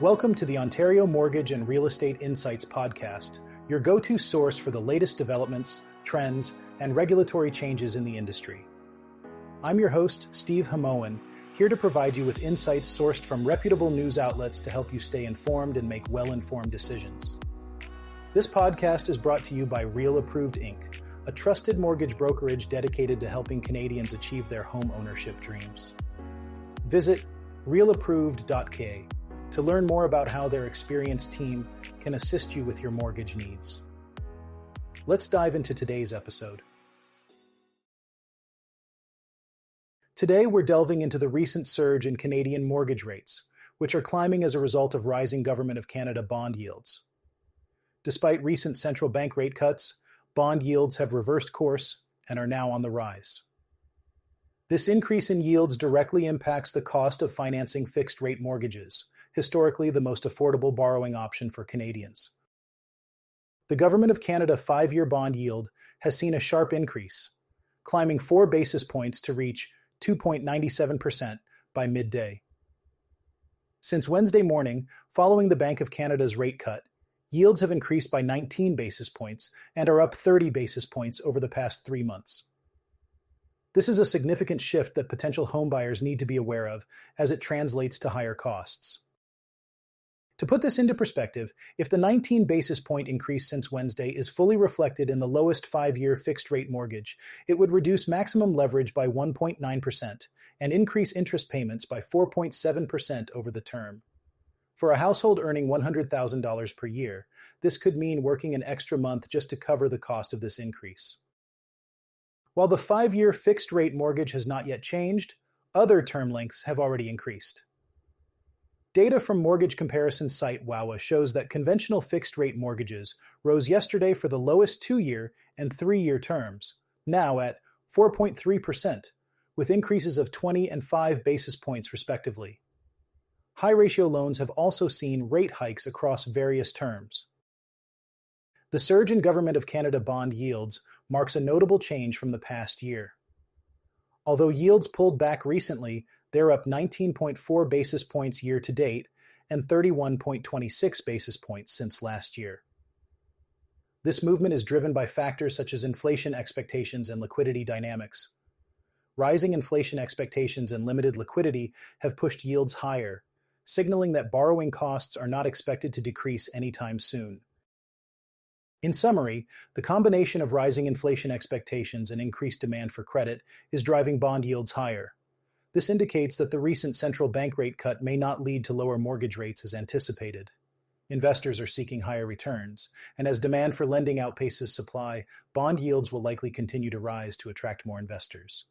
Welcome to the Ontario Mortgage and Real Estate Insights podcast, your go-to source for the latest developments, trends, and regulatory changes in the industry. I'm your host, Steve Hamoen, here to provide you with insights sourced from reputable news outlets to help you stay informed and make well-informed decisions. This podcast is brought to you by Real Approved Inc., a trusted mortgage brokerage dedicated to helping Canadians achieve their home ownership dreams. Visit realapproved.ca to learn more about how their experienced team can assist you with your mortgage needs. Let's dive into today's episode. Today, we're delving into the recent surge in Canadian mortgage rates, which are climbing as a result of rising Government of Canada bond yields. Despite recent central bank rate cuts, bond yields have reversed course and are now on the rise. This increase in yields directly impacts the cost of financing fixed-rate mortgages, historically the most affordable borrowing option for Canadians. The Government of Canada 5-year bond yield has seen a sharp increase, climbing 4 basis points to reach 2.97% by midday. Since Wednesday morning, following the Bank of Canada's rate cut, yields have increased by 19 basis points and are up 30 basis points over the past 3 months. This is a significant shift that potential homebuyers need to be aware of as it translates to higher costs. To put this into perspective, if the 19 basis point increase since Wednesday is fully reflected in the lowest 5-year fixed-rate mortgage, it would reduce maximum leverage by 1.9% and increase interest payments by 4.7% over the term. For a household earning $100,000 per year, this could mean working an extra month just to cover the cost of this increase. While the 5-year fixed-rate mortgage has not yet changed, other term lengths have already increased. Data from mortgage comparison site WOWA shows that conventional fixed-rate mortgages rose yesterday for the lowest 2-year and 3-year terms, now at 4.3%, with increases of 20 and 5 basis points respectively. High-ratio loans have also seen rate hikes across various terms. The surge in Government of Canada bond yields marks a notable change from the past year. Although yields pulled back recently, they're up 19.4 basis points year to date and 31.26 basis points since last year. This movement is driven by factors such as inflation expectations and liquidity dynamics. Rising inflation expectations and limited liquidity have pushed yields higher, signaling that borrowing costs are not expected to decrease anytime soon. In summary, the combination of rising inflation expectations and increased demand for credit is driving bond yields higher. This indicates that the recent central bank rate cut may not lead to lower mortgage rates as anticipated. Investors are seeking higher returns, and as demand for lending outpaces supply, bond yields will likely continue to rise to attract more investors.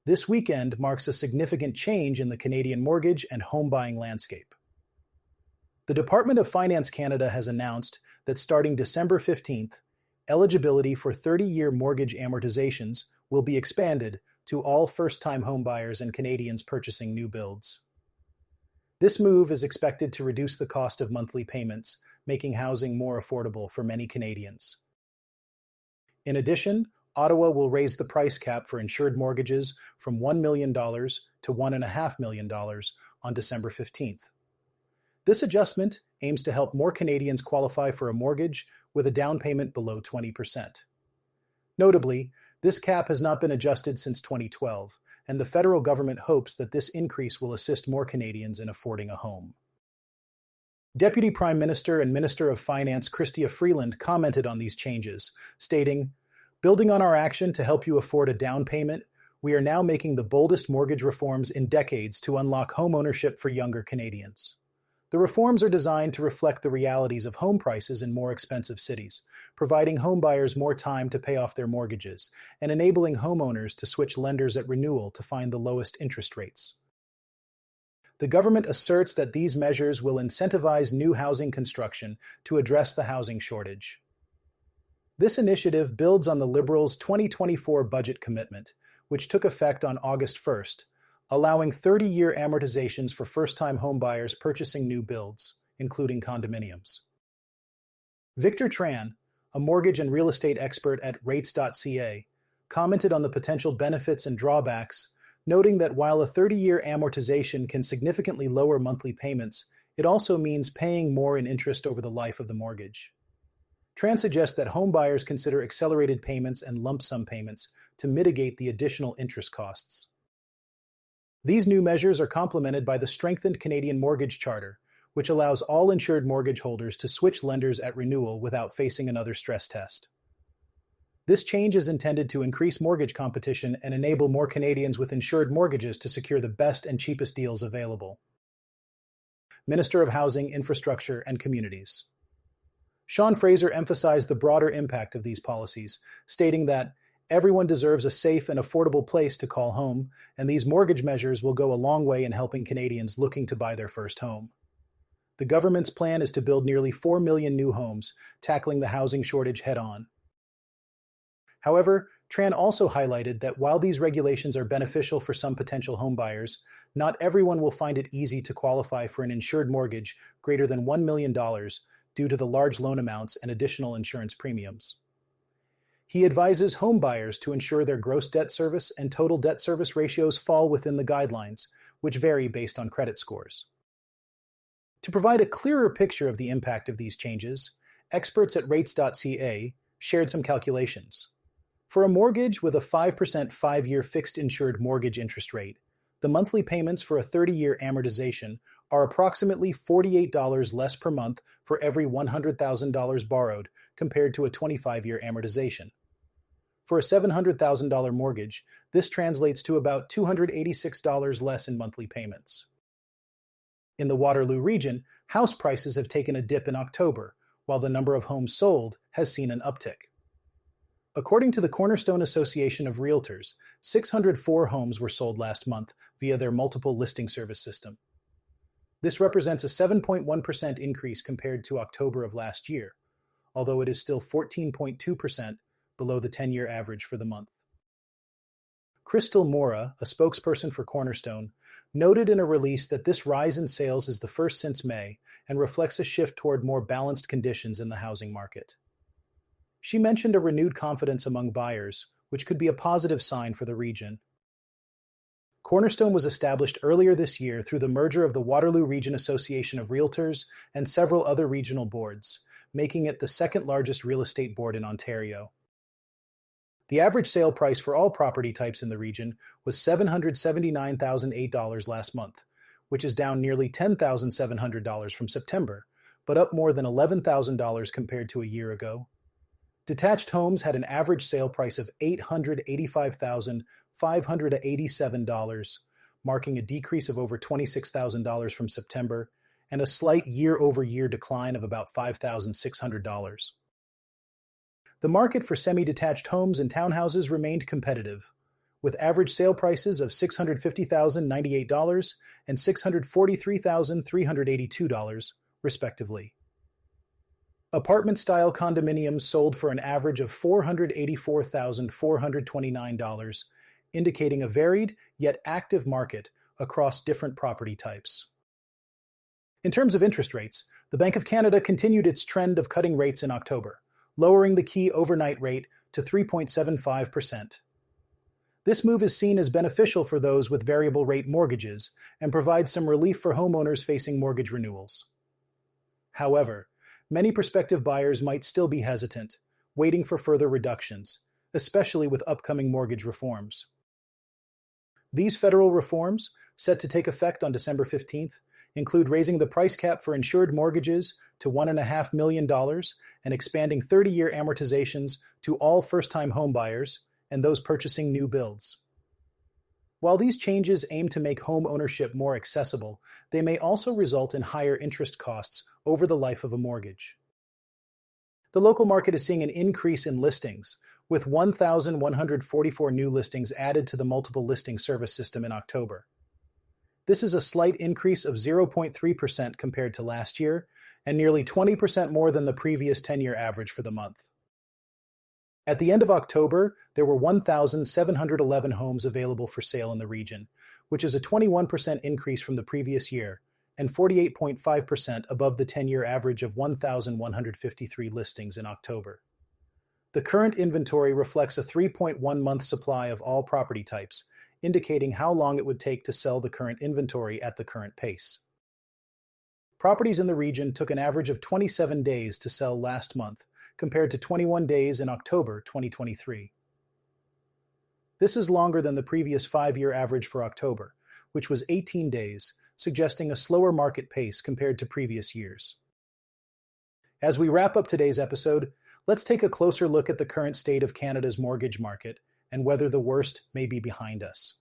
This weekend marks a significant change in the Canadian mortgage and home buying landscape. The Department of Finance Canada has announced that starting December 15th, eligibility for 30-year mortgage amortizations will be expanded to all first-time homebuyers and Canadians purchasing new builds. This move is expected to reduce the cost of monthly payments, making housing more affordable for many Canadians. In addition, Ottawa will raise the price cap for insured mortgages from $1 million to $1.5 million on December 15th. This adjustment aims to help more Canadians qualify for a mortgage with a down payment below 20%. Notably, this cap has not been adjusted since 2012, and the federal government hopes that this increase will assist more Canadians in affording a home. Deputy Prime Minister and Minister of Finance Chrystia Freeland commented on these changes, stating, "Building on our action to help you afford a down payment, we are now making the boldest mortgage reforms in decades to unlock home ownership for younger Canadians. The reforms are designed to reflect the realities of home prices in more expensive cities, providing homebuyers more time to pay off their mortgages and enabling homeowners to switch lenders at renewal to find the lowest interest rates. The government asserts that these measures will incentivize new housing construction to address the housing shortage. This initiative builds on the Liberals' 2024 budget commitment, which took effect on August 1st, allowing 30-year amortizations for first-time homebuyers purchasing new builds, including condominiums. Victor Tran, a mortgage and real estate expert at Rates.ca, commented on the potential benefits and drawbacks, noting that while a 30-year amortization can significantly lower monthly payments, It also means paying more in interest over the life of the mortgage. Tran suggests that home buyers consider accelerated payments and lump sum payments to mitigate the additional interest costs. These new measures are complemented by the strengthened Canadian Mortgage Charter, which allows all insured mortgage holders to switch lenders at renewal without facing another stress test. This change is intended to increase mortgage competition and enable more Canadians with insured mortgages to secure the best and cheapest deals available. Minister of Housing, Infrastructure and Communities Sean Fraser emphasized the broader impact of these policies, stating that everyone deserves a safe and affordable place to call home, and these mortgage measures will go a long way in helping Canadians looking to buy their first home. The government's plan is to build nearly 4 million new homes, tackling the housing shortage head-on. However, Tran also highlighted that while these regulations are beneficial for some potential homebuyers, not everyone will find it easy to qualify for an insured mortgage greater than $1 million due to the large loan amounts and additional insurance premiums. He advises homebuyers to ensure their gross debt service and total debt service ratios fall within the guidelines, which vary based on credit scores. To provide a clearer picture of the impact of these changes, experts at Rates.ca shared some calculations. For a mortgage with a 5% 5-year fixed insured mortgage interest rate, the monthly payments for a 30-year amortization are approximately $48 less per month for every $100,000 borrowed compared to a 25-year amortization. For a $700,000 mortgage, this translates to about $286 less in monthly payments. In the Waterloo region, house prices have taken a dip in October, while the number of homes sold has seen an uptick. According to the Cornerstone Association of Realtors, 604 homes were sold last month via their multiple listing service system. This represents a 7.1% increase compared to October of last year, although it is still 14.2% below the 10-year average for the month. Crystal Mora, a spokesperson for Cornerstone, noted in a release that this rise in sales is the first since May and reflects a shift toward more balanced conditions in the housing market. She mentioned a renewed confidence among buyers, which could be a positive sign for the region. Cornerstone was established earlier this year through the merger of the Waterloo Region Association of Realtors and several other regional boards, making it the second largest real estate board in Ontario. The average sale price for all property types in the region was $779,008 last month, which is down nearly $10,700 from September, but up more than $11,000 compared to a year ago. Detached homes had an average sale price of $885,587, marking a decrease of over $26,000 from September and a slight year-over-year decline of about $5,600. The market for semi-detached homes and townhouses remained competitive, with average sale prices of $650,098 and $643,382, respectively. Apartment-style condominiums sold for an average of $484,429, indicating a varied yet active market across different property types. In terms of interest rates, the Bank of Canada continued its trend of cutting rates in October, lowering the key overnight rate to 3.75%. This move is seen as beneficial for those with variable rate mortgages and provides some relief for homeowners facing mortgage renewals. However, many prospective buyers might still be hesitant, waiting for further reductions, especially with upcoming mortgage reforms. These federal reforms, set to take effect on December 15th, include raising the price cap for insured mortgages to $1.5 million and expanding 30-year amortizations to all first-time homebuyers and those purchasing new builds. While these changes aim to make home ownership more accessible, they may also result in higher interest costs over the life of a mortgage. The local market is seeing an increase in listings, with 1,144 new listings added to the multiple listing service system in October. This is a slight increase of 0.3% compared to last year, and nearly 20% more than the previous 10-year average for the month. At the end of October, there were 1,711 homes available for sale in the region, which is a 21% increase from the previous year and 48.5% above the 10-year average of 1,153 listings in October. The current inventory reflects a 3.1-month supply of all property types, indicating how long it would take to sell the current inventory at the current pace. Properties in the region took an average of 27 days to sell last month, compared to 21 days in October 2023. This is longer than the previous 5-year average for October, which was 18 days, suggesting a slower market pace compared to previous years. As we wrap up today's episode, let's take a closer look at the current state of Canada's mortgage market and whether the worst may be behind us.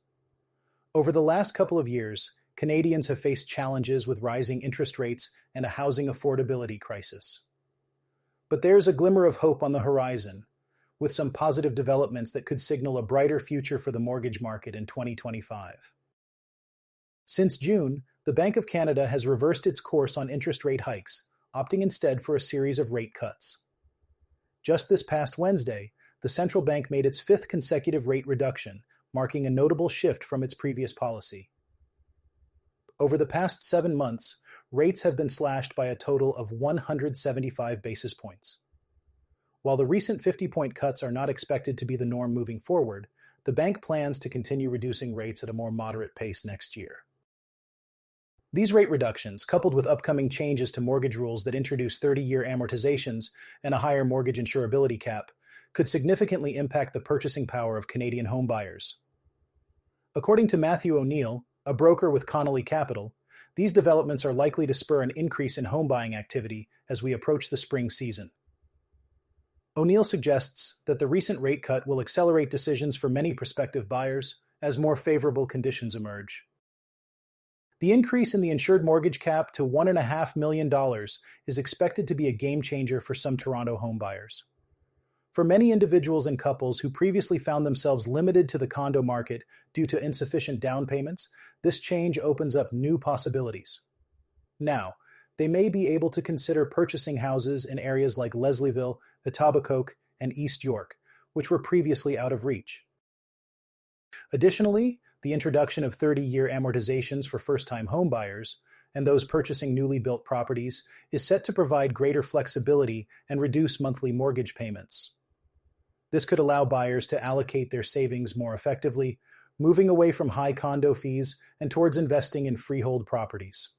Over the last couple of years, Canadians have faced challenges with rising interest rates and a housing affordability crisis. But there's a glimmer of hope on the horizon, with some positive developments that could signal a brighter future for the mortgage market in 2025. Since June, the Bank of Canada has reversed its course on interest rate hikes, opting instead for a series of rate cuts. Just this past Wednesday, the central bank made its 5th consecutive rate reduction, marking a notable shift from its previous policy. Over the past 7 months, rates have been slashed by a total of 175 basis points. While the recent 50-point cuts are not expected to be the norm moving forward, the bank plans to continue reducing rates at a more moderate pace next year. These rate reductions, coupled with upcoming changes to mortgage rules that introduce 30-year amortizations and a higher mortgage insurability cap, could significantly impact the purchasing power of Canadian homebuyers. According to Matthew O'Neill, a broker with Connolly Capital, these developments are likely to spur an increase in home buying activity as we approach the spring season. O'Neill suggests that the recent rate cut will accelerate decisions for many prospective buyers as more favorable conditions emerge. The increase in the insured mortgage cap to $1.5 million is expected to be a game changer for some Toronto homebuyers. For many individuals and couples who previously found themselves limited to the condo market due to insufficient down payments, this change opens up new possibilities. Now, they may be able to consider purchasing houses in areas like Leslieville, Etobicoke, and East York, which were previously out of reach. Additionally, the introduction of 30-year amortizations for first-time homebuyers and those purchasing newly built properties is set to provide greater flexibility and reduce monthly mortgage payments. This could allow buyers to allocate their savings more effectively, moving away from high condo fees and towards investing in freehold properties.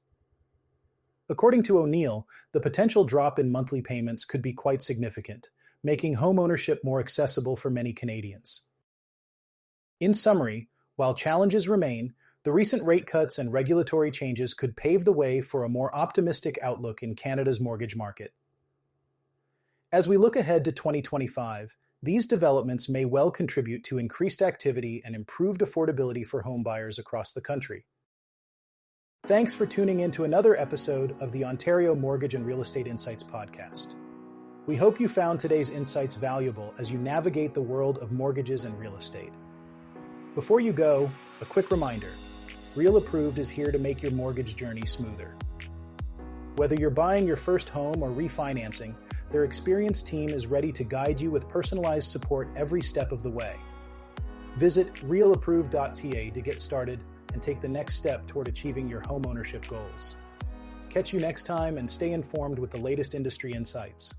According to O'Neill, the potential drop in monthly payments could be quite significant, making homeownership more accessible for many Canadians. In summary, while challenges remain, the recent rate cuts and regulatory changes could pave the way for a more optimistic outlook in Canada's mortgage market. As we look ahead to 2025, these developments may well contribute to increased activity and improved affordability for homebuyers across the country. Thanks for tuning in to another episode of the Ontario Mortgage and Real Estate Insights podcast. We hope you found today's insights valuable as you navigate the world of mortgages and real estate. Before you go, a quick reminder: Real Approved is here to make your mortgage journey smoother. Whether you're buying your first home or refinancing, their experienced team is ready to guide you with personalized support every step of the way. Visit realapproved.ca to get started and take the next step toward achieving your homeownership goals. Catch you next time and stay informed with the latest industry insights.